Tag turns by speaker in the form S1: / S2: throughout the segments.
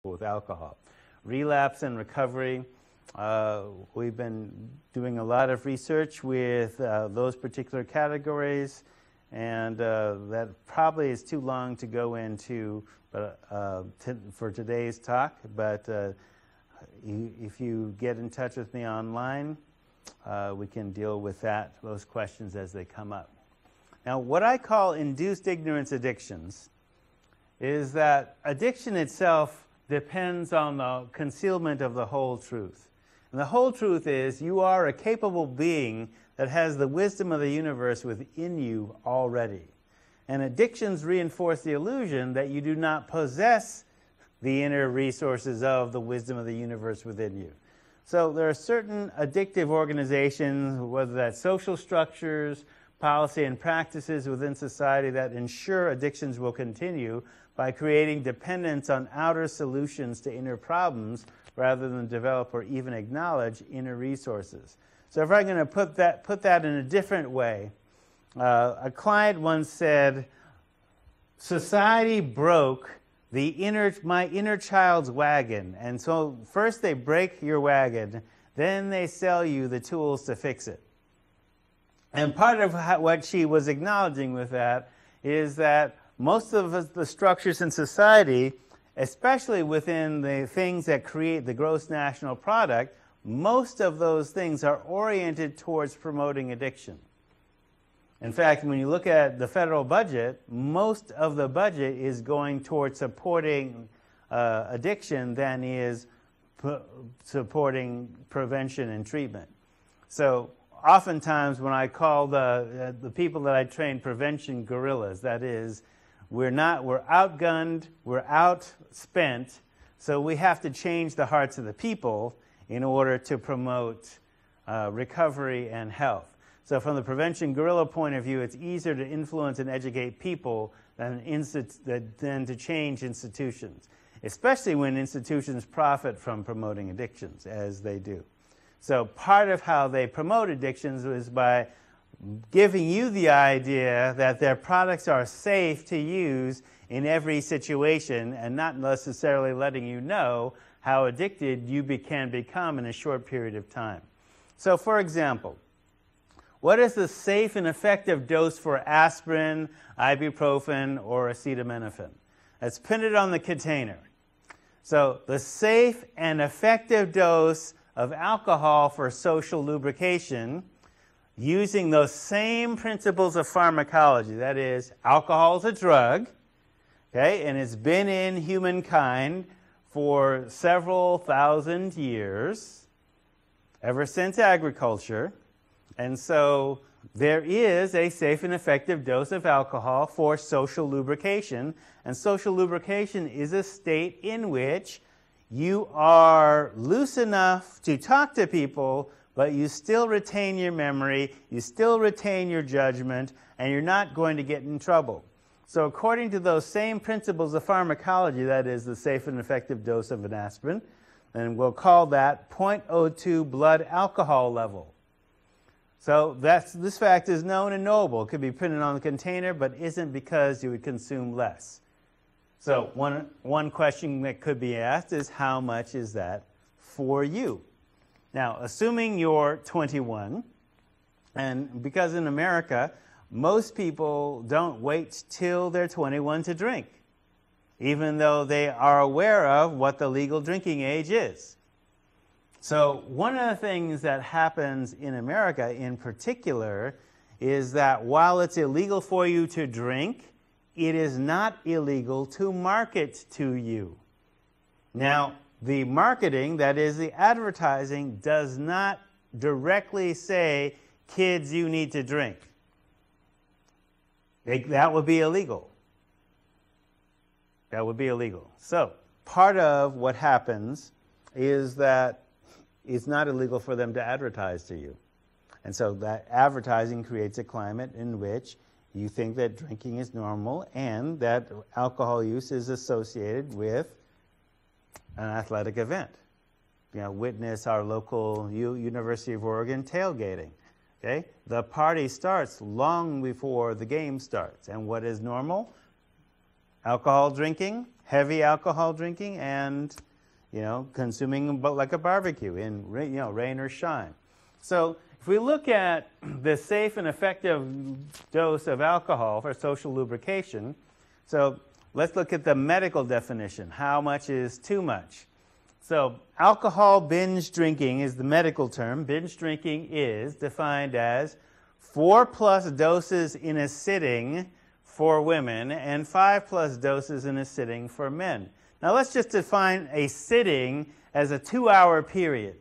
S1: with alcohol. Relapse and recovery. We've been doing a lot of research with those particular categories, and that probably is too long to go into for today's talk, but if you get in touch with me online, we can deal with those questions as they come up. Now, what I call induced ignorance addictions is that addiction itself depends on the concealment of the whole truth. And the whole truth is you are a capable being that has the wisdom of the universe within you already. And addictions reinforce the illusion that you do not possess the inner resources of the wisdom of the universe within you. So there are certain addictive organizations, whether that's social structures, policy and practices within society that ensure addictions will continue by creating dependence on outer solutions to inner problems rather than develop or even acknowledge inner resources. So if I'm going to put that in a different way, a client once said, society broke my inner child's wagon. And so first they break your wagon, then they sell you the tools to fix it. And part of what she was acknowledging with that is that most of the structures in society, especially within the things that create the gross national product, most of those things are oriented towards promoting addiction. In fact, when you look at the federal budget, most of the budget is going towards supporting addiction than is supporting prevention and treatment. So oftentimes when I call the people that I train prevention guerrillas, that is, we're outgunned, we're outspent, so we have to change the hearts of the people in order to promote recovery and health. So from the prevention guerrilla point of view, it's easier to influence and educate people than to change institutions, especially when institutions profit from promoting addictions, as they do. So part of how they promote addictions is by giving you the idea that their products are safe to use in every situation and not necessarily letting you know how addicted you can become in a short period of time. So for example, what is the safe and effective dose for aspirin, ibuprofen, or acetaminophen? It's printed on the container. So the safe and effective dose of alcohol for social lubrication, using those same principles of pharmacology, that is, alcohol is a drug, okay, and it's been in humankind for several thousand years, ever since agriculture, and so there is a safe and effective dose of alcohol for social lubrication, and social lubrication is a state in which you are loose enough to talk to people, but you still retain your memory, you still retain your judgment, and you're not going to get in trouble. So according to those same principles of pharmacology, that is the safe and effective dose of an aspirin, and we'll call that 0.02 blood alcohol level. So this fact is known and knowable. It could be printed on the container, but isn't because you would consume less. So one question that could be asked is, how much is that for you? Now, assuming you're 21, and because in America, most people don't wait till they're 21 to drink, even though they are aware of what the legal drinking age is. So one of the things that happens in America in particular is that while it's illegal for you to drink, it is not illegal to market to you. Now, the marketing, that is the advertising, does not directly say, kids, you need to drink. That would be illegal. That would be illegal. So part of what happens is that it's not illegal for them to advertise to you. And so that advertising creates a climate in which you think that drinking is normal and that alcohol use is associated with an athletic event. You know, witness our local University of Oregon tailgating. Okay? The party starts long before the game starts. And what is normal? Alcohol drinking, heavy alcohol drinking and, consuming like a barbecue in, rain or shine. So if we look at the safe and effective dose of alcohol for social lubrication, so let's look at the medical definition. How much is too much? So alcohol binge drinking is the medical term. Binge drinking is defined as 4+ doses in a sitting for women and 5+ doses in a sitting for men. Now let's just define a sitting as a 2-hour period.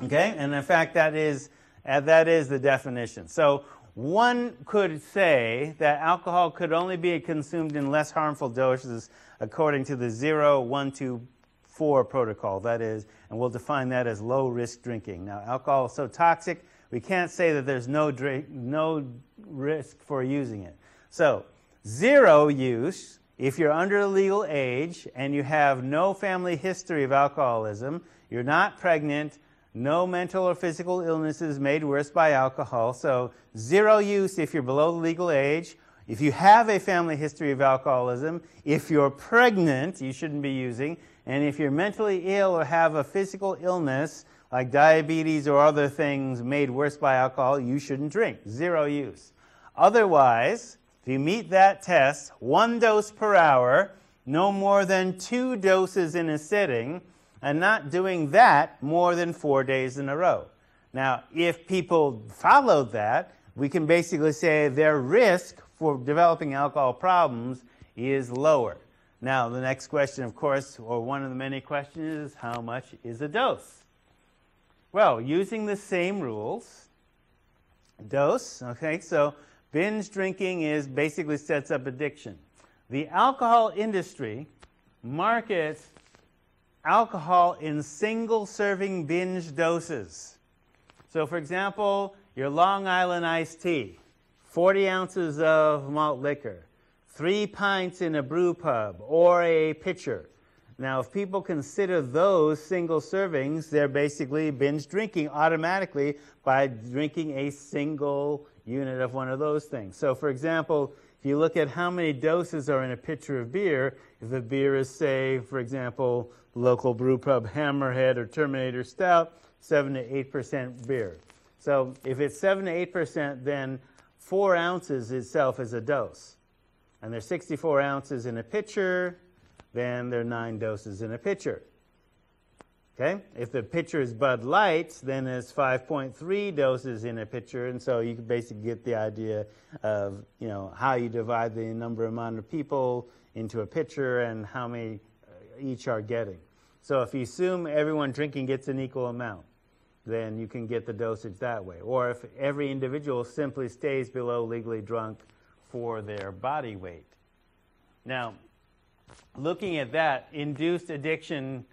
S1: Okay, and in fact that is the definition. So one could say that alcohol could only be consumed in less harmful doses according to the 0, 1, 2, 4 protocol, that is, and we'll define that as low-risk drinking. Now, alcohol is so toxic, we can't say that there's no risk for using it. So, 0 use, if you're under the legal age and you have no family history of alcoholism, you're not pregnant, no mental or physical illnesses made worse by alcohol. So 0 use if you're below the legal age. If you have a family history of alcoholism, if you're pregnant, you shouldn't be using. And if you're mentally ill or have a physical illness like diabetes or other things made worse by alcohol, you shouldn't drink. 0 use. Otherwise, if you meet that test, 1 dose per hour, no more than 2 doses in a sitting, and not doing that more than 4 days in a row. Now, if people followed that, we can basically say their risk for developing alcohol problems is lower. Now, the next question, of course, or one of the many questions is, how much is a dose? Well, using the same rules, dose, okay, so binge drinking basically sets up addiction. The alcohol industry markets alcohol in single-serving binge doses. So, for example, your Long Island iced tea, 40 ounces of malt liquor, 3 pints in a brew pub, or a pitcher. Now, if people consider those single servings, they're basically binge drinking automatically by drinking a single unit of one of those things. So, for example, if you look at how many doses are in a pitcher of beer, if the beer is, say, for example, local brew pub Hammerhead or Terminator Stout, 7 to 8% beer. So if it's 7 to 8%, then 4 ounces itself is a dose. And there's 64 ounces in a pitcher, then there are 9 doses in a pitcher. Okay? If the pitcher is Bud Light, then it's 5.3 doses in a pitcher, and so you can basically get the idea of, how you divide the amount of people into a pitcher and how many each are getting. So if you assume everyone drinking gets an equal amount, then you can get the dosage that way. Or if every individual simply stays below legally drunk for their body weight. Now, looking at that, induced addiction,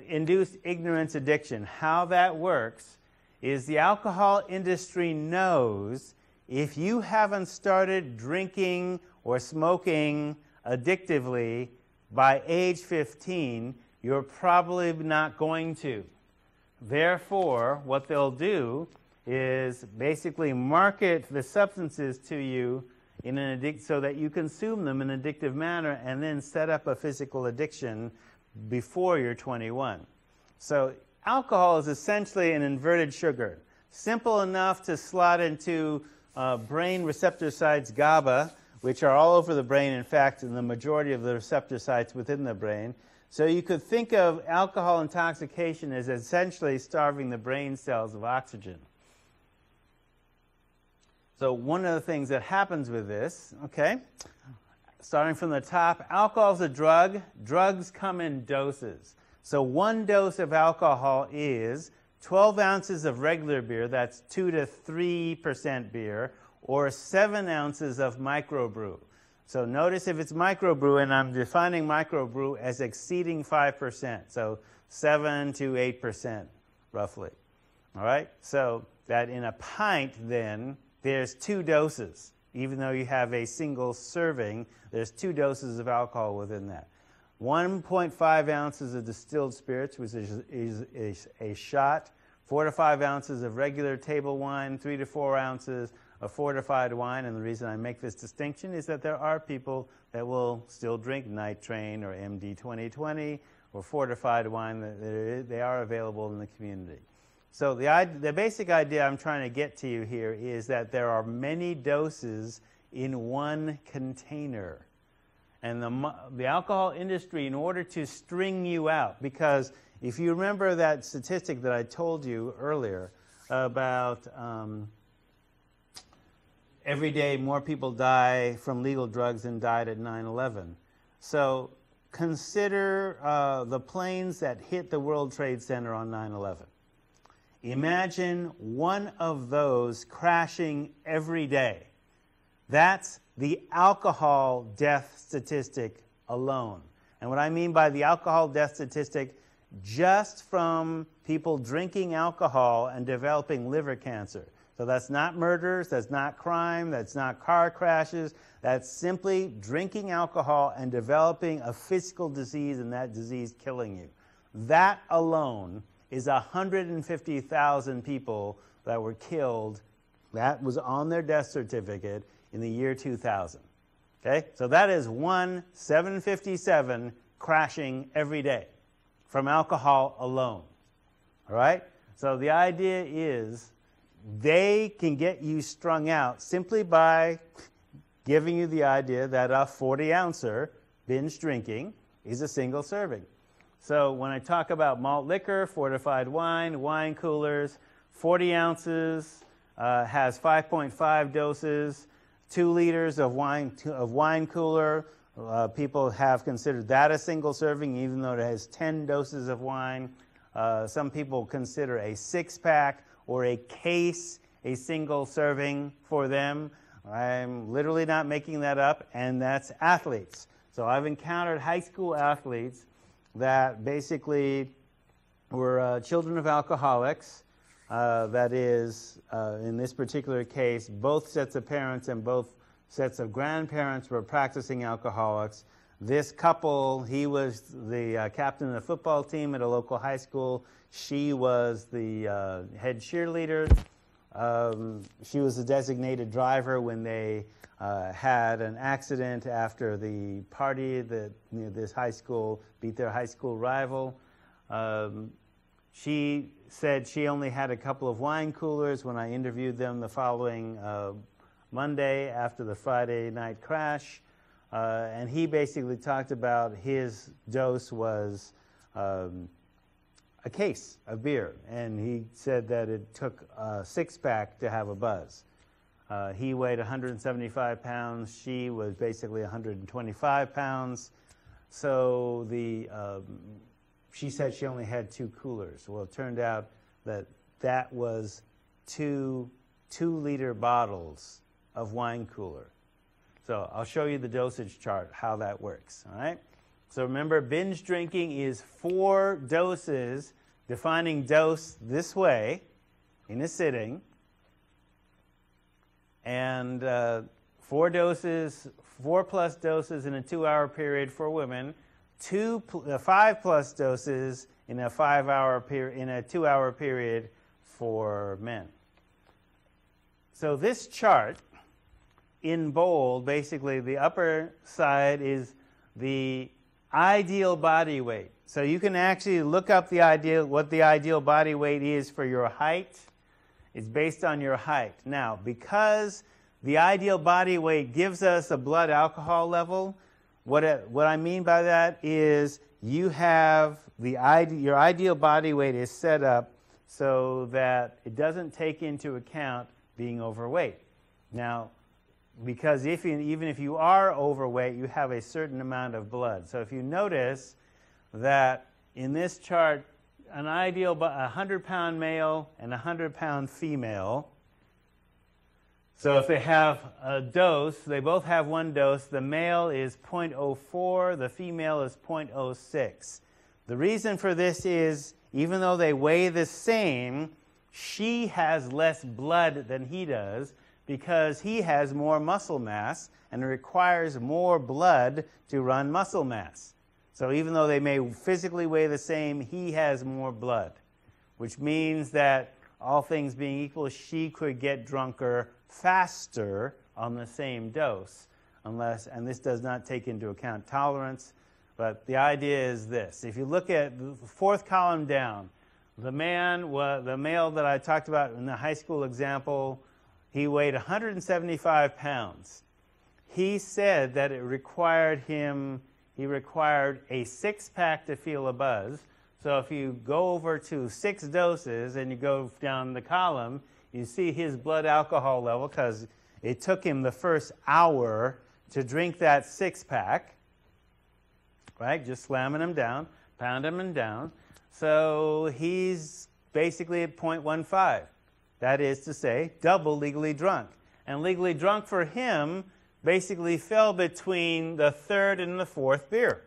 S1: induced ignorance addiction, how that works is the alcohol industry knows if you haven't started drinking or smoking addictively by age 15, you're probably not going to. Therefore, what they'll do is basically market the substances to you so that you consume them in an addictive manner and then set up a physical addiction before you're 21. So alcohol is essentially an inverted sugar. Simple enough to slot into brain receptor sites GABA, which are all over the brain, in fact, in the majority of the receptor sites within the brain. So you could think of alcohol intoxication as essentially starving the brain cells of oxygen. So one of the things that happens with this, okay, starting from the top, alcohol is a drug. Drugs come in doses. So 1 dose of alcohol is 12 ounces of regular beer, that's 2 to 3% beer, or 7 ounces of microbrew. So notice if it's microbrew, and I'm defining microbrew as exceeding 5%, so 7 to 8% roughly. All right? So that in a pint then, there's 2 doses. Even though you have a single serving, there's 2 doses of alcohol within that. 1.5 ounces of distilled spirits, which is a shot, 4 to 5 ounces of regular table wine, 3 to 4 ounces of fortified wine, and the reason I make this distinction is that there are people that will still drink Night Train or MD 2020 or fortified wine. They are available in the community. So the basic idea I'm trying to get to you here is that there are many doses in one container. And the alcohol industry, in order to string you out, because if you remember that statistic that I told you earlier about every day more people die from legal drugs than died at 9/11. So consider the planes that hit the World Trade Center on 9/11. Imagine one of those crashing every day. That's the alcohol death statistic alone. And what I mean by the alcohol death statistic, just from people drinking alcohol and developing liver cancer. So that's not murders, that's not crime, that's not car crashes, that's simply drinking alcohol and developing a physical disease and that disease killing you. That alone is 150,000 people that were killed. That was on their death certificate in the year 2000. Okay? So that is 757 crashing every day from alcohol alone. All right? So the idea is they can get you strung out simply by giving you the idea that a 40-ouncer binge drinking is a single serving. So when I talk about malt liquor, fortified wine, wine coolers, 40 ounces has 5.5 doses, 2 liters of wine cooler. People have considered that a single serving, even though it has 10 doses of wine. Some people consider a 6-pack or a case a single serving for them. I'm literally not making that up, and that's athletes. So I've encountered high school athletes that basically were children of alcoholics. That is, in this particular case, both sets of parents and both sets of grandparents were practicing alcoholics. This couple, he was the captain of the football team at a local high school. She was the head cheerleader. She was the designated driver when they had an accident after the party that this high school beat their high school rival. She said she only had a couple of wine coolers when I interviewed them the following Monday after the Friday night crash. And he basically talked about his dose was a case of beer. And he said that it took a 6-pack to have a buzz. He weighed 175 pounds. She was basically 125 pounds. So she said she only had 2 coolers. Well, it turned out that that was 2 2-liter bottles of wine cooler. So I'll show you the dosage chart, how that works. All right? So remember, binge drinking is 4 doses, defining dose this way in a sitting. And 4 doses, 4+ doses in a 2-hour period for women, 5+ doses in a 2-hour period for men. So this chart, in bold, basically the upper side is the ideal body weight. So you can actually look up what the ideal body weight is for your height. It's based on your height. Now, because the ideal body weight gives us a blood alcohol level, what I mean by that is you have your ideal body weight is set up so that it doesn't take into account being overweight. Now, because even if you are overweight, you have a certain amount of blood. So if you notice that in this chart, an ideal 100-pound male and a 100-pound female, so if they have a dose, they both have 1 dose. The male is 0.04, the female is 0.06. The reason for this is, even though they weigh the same, she has less blood than he does because he has more muscle mass and it requires more blood to run muscle mass. So even though they may physically weigh the same, he has more blood, which means that all things being equal, she could get drunker faster on the same dose, unless, and this does not take into account tolerance, but the idea is this. If you look at the fourth column down, the male that I talked about in the high school example, he weighed 175 pounds. He said that he required a 6-pack to feel a buzz. So if you go over to 6 doses and you go down the column, you see his blood alcohol level, because it took him the first hour to drink that 6-pack, right? Just slamming him down, pounding him down. So he's basically at 0.15. That is to say, double legally drunk. And legally drunk for him basically fell between the 3rd and the 4th beer.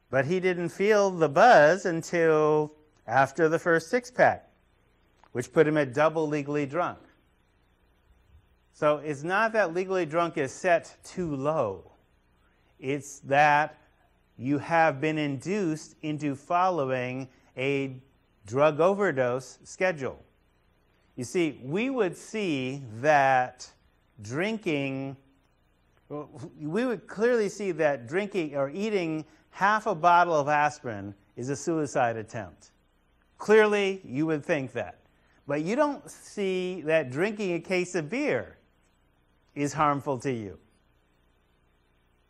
S1: But he didn't feel the buzz until after the first 6-pack, which put him at double legally drunk. So it's not that legally drunk is set too low. It's that you have been induced into following a drug overdose schedule. You see, we would see that drinking, we would clearly see that drinking or eating half a bottle of aspirin is a suicide attempt. Clearly, you would think that. But you don't see that drinking a case of beer is harmful to you.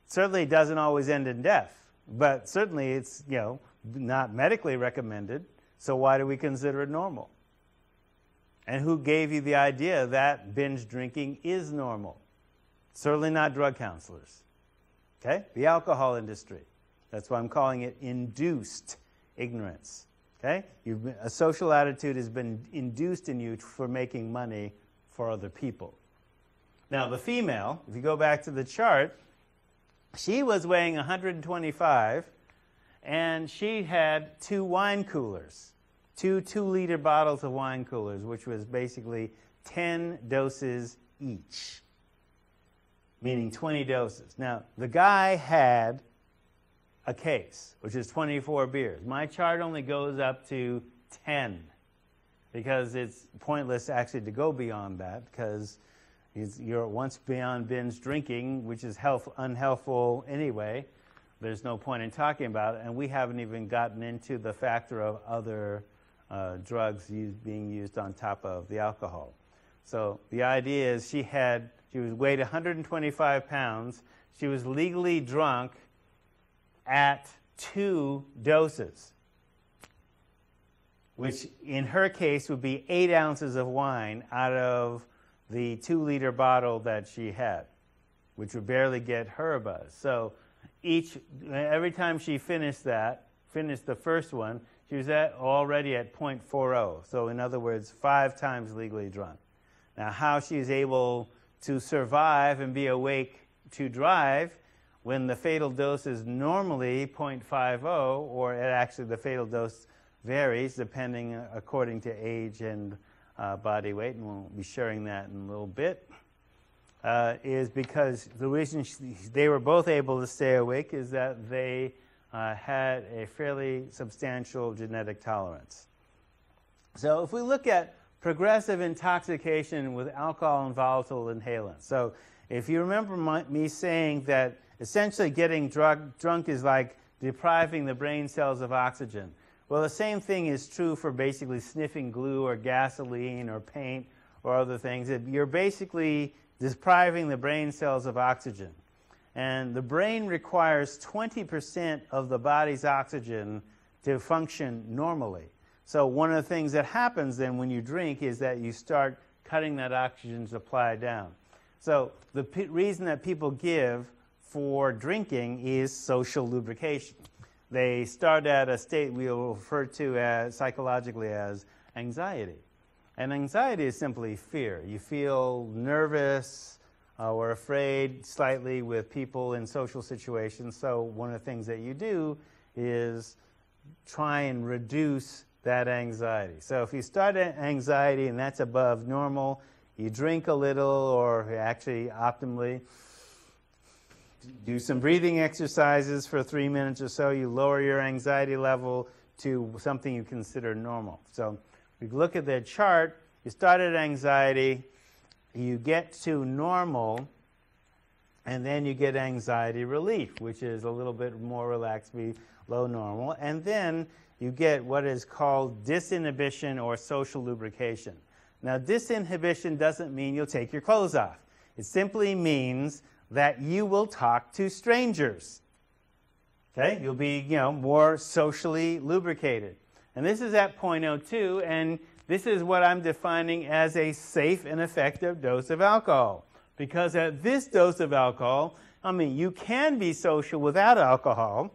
S1: Certainly, it doesn't always end in death, but certainly it's, not medically recommended. So why do we consider it normal? And who gave you the idea that binge drinking is normal? Certainly not drug counselors. Okay? The alcohol industry. That's why I'm calling it induced ignorance. Okay? A social attitude has been induced in you for making money for other people. Now, the female, if you go back to the chart, she was weighing 125, and she had 2 wine coolers, 2 2-liter bottles of wine coolers, which was basically 10 doses each, meaning 20 doses. Now, the guy had a case, which is 24 beers. My chart only goes up to 10, because it's pointless actually to go beyond that, because you're once beyond binge drinking, which is unhealthful anyway. There's no point in talking about it, and we haven't even gotten into the factor of other drugs being used on top of the alcohol. So the idea is she weighed 125 pounds. She was legally drunk at 2 doses, which in her case would be 8 ounces of wine out of the 2-liter bottle that she had, which would barely get her a buzz. So every time she finished the first one, she was already at 0.40. So in other words, 5 times legally drunk. Now, how she's able to survive and be awake to drive when the fatal dose is normally 0.50, or actually the fatal dose varies depending according to age and body weight, and we'll be sharing that in a little bit, is because the reason they were both able to stay awake is that they had a fairly substantial genetic tolerance. So if we look at progressive intoxication with alcohol and volatile inhalants. So if you remember me saying that essentially getting drunk is like depriving the brain cells of oxygen. Well, the same thing is true for basically sniffing glue or gasoline or paint or other things. You're basically depriving the brain cells of oxygen. And the brain requires 20% of the body's oxygen to function normally. So one of the things that happens then when you drink is that you start cutting that oxygen supply down. So the reason that people give for drinking is social lubrication. They start at a state we'll refer to as psychologically as anxiety. And anxiety is simply fear. You feel nervous or afraid slightly with people in social situations. So one of the things that you do is try and reduce that anxiety. So if you start at anxiety and that's above normal, you drink a little, or actually optimally do some breathing exercises for 3 minutes or so. You lower your anxiety level to something you consider normal. So if you look at the chart, You start at anxiety, you get to normal, and then you get anxiety relief, which is a little bit more relaxed, below normal. And then you get what is called disinhibition or social lubrication. Now, disinhibition doesn't mean you'll take your clothes off. It simply means that you will talk to strangers. Okay? You'll be, more socially lubricated. And this is at 0.02, and this is what I'm defining as a safe and effective dose of alcohol. Because at this dose of alcohol, you can be social without alcohol,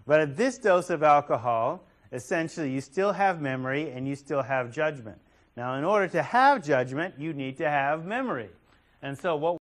S1: but at this dose of alcohol, essentially you still have memory and you still have judgment. Now, in order to have judgment, you need to have memory. And so what